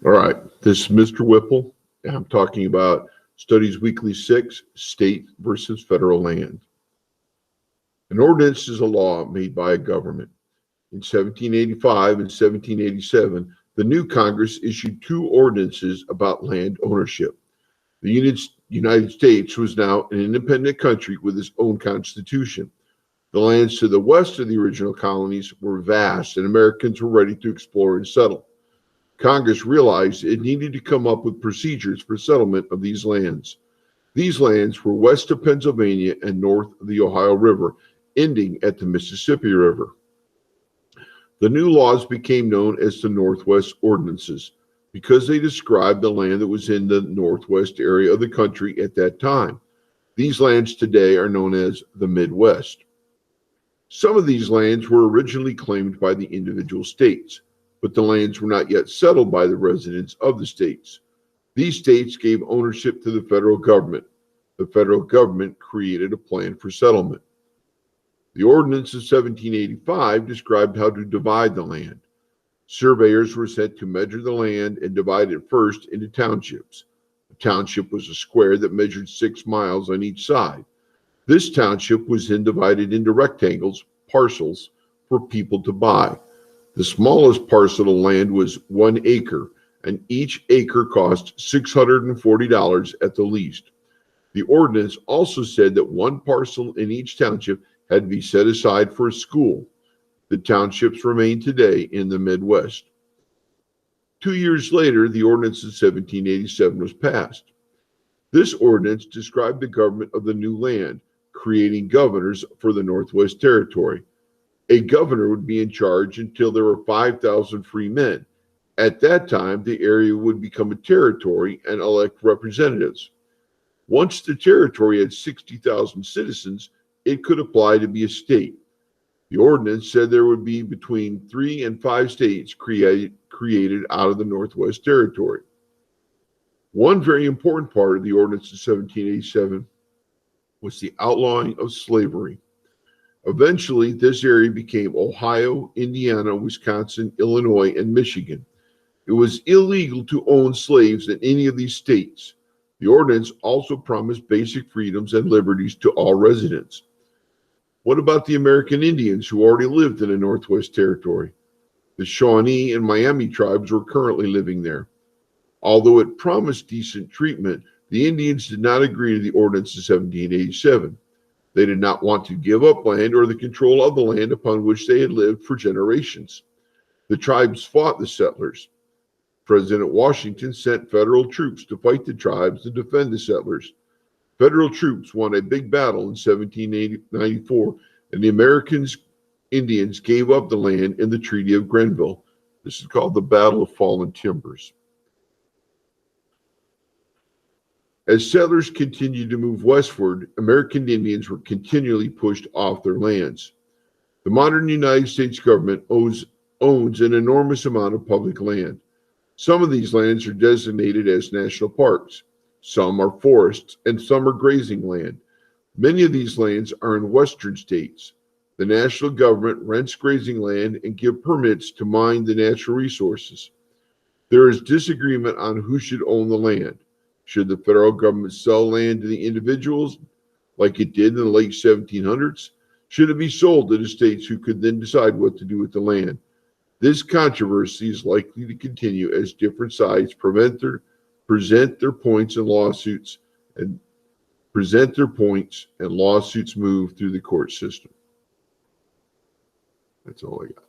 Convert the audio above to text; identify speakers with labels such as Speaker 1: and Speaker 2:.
Speaker 1: All right, this is Mr. Whipple, and I'm talking about Studies Weekly 6, State versus Federal Land. An ordinance is a law made by a government. In 1785 and 1787, the new Congress issued two ordinances about land ownership. The United States was now an independent country with its own constitution. The lands to the west of the original colonies were vast, and Americans were ready to explore and settle. Congress realized it needed to come up with procedures for settlement of these lands. These lands were west of Pennsylvania and north of the Ohio River, ending at the Mississippi River. The new laws became known as the Northwest Ordinances because they described the land that was in the northwest area of the country at that time. These lands today are known as the Midwest. Some of these lands were originally claimed by the individual states, but the lands were not yet settled by the residents of the states. These states gave ownership to the federal government. The federal government created a plan for settlement. The Ordinance of 1785 described how to divide the land. Surveyors were sent to measure the land and divide it first into townships. A township was a square that measured 6 miles on each side. This township was then divided into rectangles, parcels, for people to buy. The smallest parcel of land was 1 acre, and each acre cost $640 at the least. The ordinance also said that one parcel in each township had to be set aside for a school. The townships remain today in the Midwest. 2 years later, the Ordinance of 1787 was passed. This ordinance described the government of the new land, creating governors for the Northwest Territory. A governor would be in charge until there were 5,000 free men. At that time, the area would become a territory and elect representatives. Once the territory had 60,000 citizens, it could apply to be a state. The ordinance said there would be between 3 and 5 states created out of the Northwest Territory. One very important part of the Ordinance of 1787 was the outlawing of slavery. Eventually, this area became Ohio, Indiana, Wisconsin, Illinois, and Michigan. It was illegal to own slaves in any of these states. The ordinance also promised basic freedoms and liberties to all residents. What about the American Indians who already lived in the Northwest Territory? The Shawnee and Miami tribes were currently living there. Although it promised decent treatment, the Indians did not agree to the Ordinance of 1787. They did not want to give up land or the control of the land upon which they had lived for generations. The tribes fought the settlers. President Washington sent federal troops to fight the tribes and defend the settlers. Federal troops won a big battle in 1794, and the American Indians gave up the land in the Treaty of Grenville. This is called the Battle of Fallen Timbers. As settlers continued to move westward, American Indians were continually pushed off their lands. The modern United States government owns an enormous amount of public land. Some of these lands are designated as national parks. Some are forests, and some are grazing land. Many of these lands are in western states. The national government rents grazing land and gives permits to mine the natural resources. There is disagreement on who should own the land. Should the federal government sell land to the individuals like it did in the late 1700s? Should it be sold to the states who could then decide what to do with the land? This controversy is likely to continue as different sides present their points and lawsuits move through the court system. That's all I got.